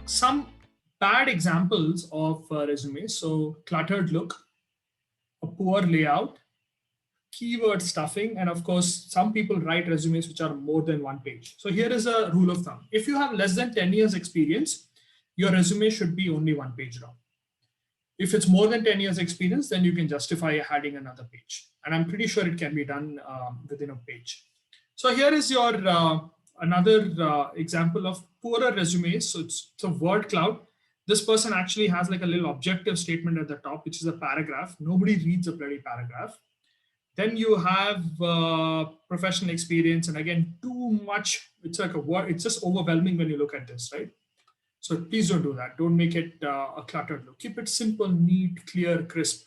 Some bad examples of resumes. So cluttered look, a poor layout, keyword stuffing, and of course, some people write resumes which are more than one page. So here is a rule of thumb. If you have less than 10 years experience, your resume should be only one page long. If it's more than 10 years experience, then you can justify adding another page. And I'm pretty sure it can be done within a page. So here is your another example of poorer resumes. So it's a word cloud. This person actually has like a little objective statement at the top, which is a paragraph. Nobody reads a bloody paragraph. Then you have professional experience. And again, too much. It's like a word. It's just overwhelming when you look at this, right? So please don't do that. Don't make it a cluttered look. Keep it simple, neat, clear, crisp.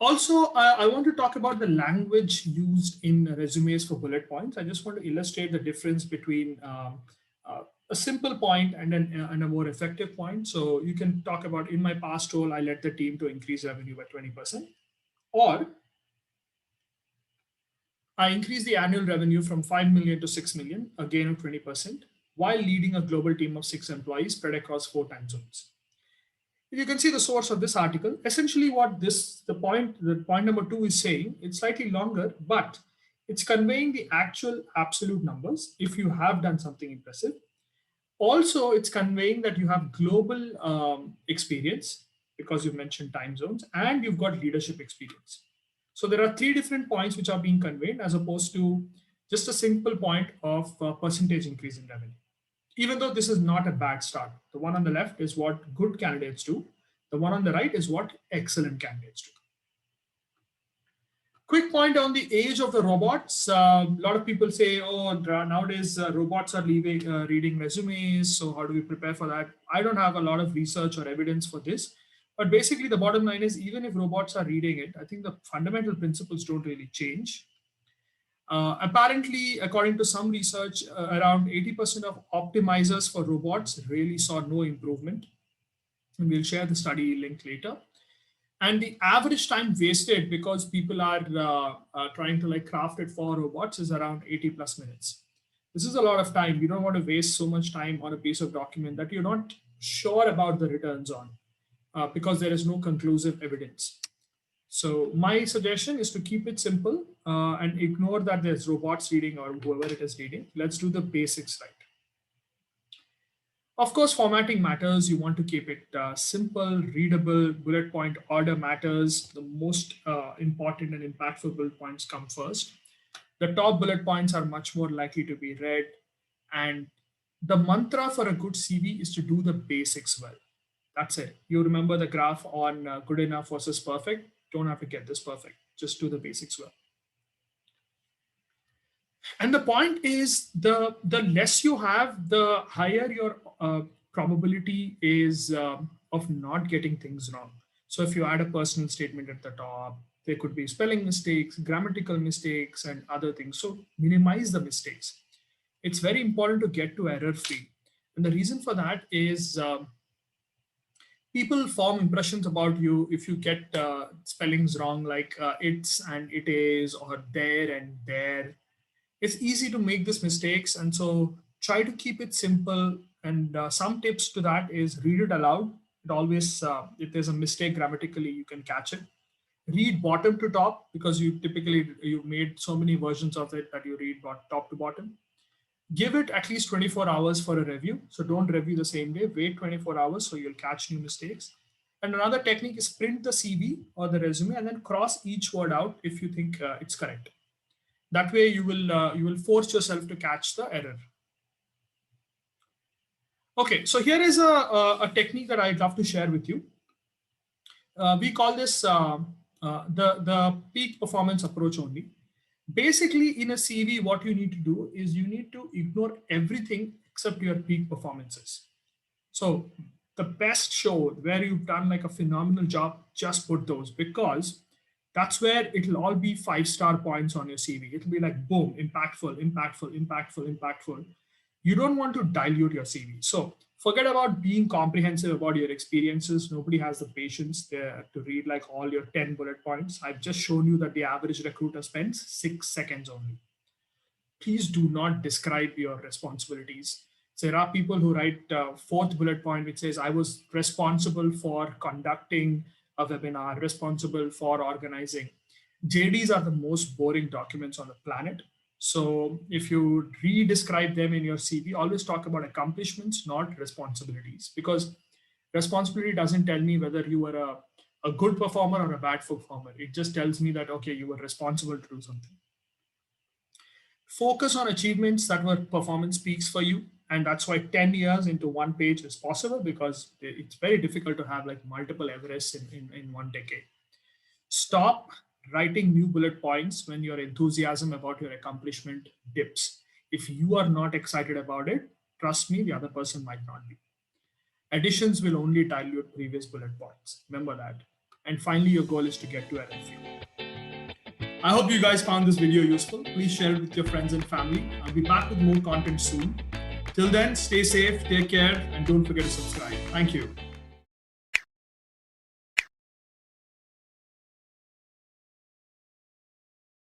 Also, I want to talk about the language used in resumes for bullet points. I just want to illustrate the difference between a simple point and a more effective point. So you can talk about, in my past role, I led the team to increase revenue by 20%. Or I increased the annual revenue from 5 million to 6 million, a gain of 20%, while leading a global team of 6 employees spread across 4 time zones. You can see the source of this article. Essentially what the point number 2 is saying, it's slightly longer, but it's conveying the actual absolute numbers if you have done something impressive. Also, it's conveying that you have global experience because you've mentioned time zones and you've got leadership experience. So there are 3 different points which are being conveyed as opposed to just a simple point of percentage increase in revenue. Even though this is not a bad start. The one on the left is what good candidates do. The one on the right is what excellent candidates do. Quick point on the age of the robots. A lot of people say, oh, nowadays robots are reading resumes. So how do we prepare for that? I don't have a lot of research or evidence for this. But basically, the bottom line is, even if robots are reading it, I think the fundamental principles don't really change. Apparently, according to some research, around 80% of optimizers for robots really saw no improvement. And we'll share the study link later. And the average time wasted because people are trying to like craft it for robots is around 80 plus minutes. This is a lot of time. You don't want to waste so much time on a piece of document that you're not sure about the returns on because there is no conclusive evidence. So my suggestion is to keep it simple and ignore that there's robots reading or whoever it is reading. Let's do the basics right. Of course, formatting matters. You want to keep it simple, readable, bullet point order matters. The most important and impactful bullet points come first. The top bullet points are much more likely to be read. And the mantra for a good CV is to do the basics well. That's it. You remember the graph on good enough versus perfect. Don't have to get this perfect. Just do the basics well. And the point is, the less you have, the higher your probability is of not getting things wrong. So if you add a personal statement at the top, there could be spelling mistakes, grammatical mistakes, and other things. So minimize the mistakes. It's very important to get to error-free. And the reason for that is people form impressions about you if you get spellings wrong, like it's and it is, or there and there. It's easy to make these mistakes. And so try to keep it simple. And some tips to that is read it aloud. It always, if there's a mistake grammatically, you can catch it. Read bottom to top because you've made so many versions of it that you read top to bottom. Give it at least 24 hours for a review. So don't review the same day, wait 24 hours so you'll catch new mistakes. And another technique is print the CV or the resume and then cross each word out if you think it's correct. That way you will force yourself to catch the error. Okay, so here is a technique that I'd love to share with you. We call this the peak performance approach only. Basically, in a CV, what you need to do is you need to ignore everything except your peak performances. So the best show where you've done like a phenomenal job, just put those, because that's where it'll all be 5-star points on your CV. It'll be like, boom, impactful, impactful, impactful, impactful. You don't want to dilute your CV. So forget about being comprehensive about your experiences. Nobody has the patience there to read like all your 10 bullet points. I've just shown you that the average recruiter spends 6 seconds only. please do not describe your responsibilities. So there are people who write fourth bullet point, which says, I was responsible for conducting a webinar, responsible for organizing. JDs are the most boring documents on the planet. So if you re-describe them in your CV, always talk about accomplishments, not responsibilities, because responsibility doesn't tell me whether you were a good performer or a bad performer. It just tells me that, okay, you were responsible to do something. Focus on achievements that were performance peaks for you. And that's why 10 years into one page is possible, because it's very difficult to have like multiple Everests in 1 decade. Stop writing new bullet points when your enthusiasm about your accomplishment dips. If you are not excited about it, trust me, the other person might not be. Additions will only dilute previous bullet points. Remember that. And finally, your goal is to get to RFQ. I hope you guys found this video useful. Please share it with your friends and family. I'll be back with more content soon. Till then, stay safe, take care, and don't forget to subscribe. Thank you.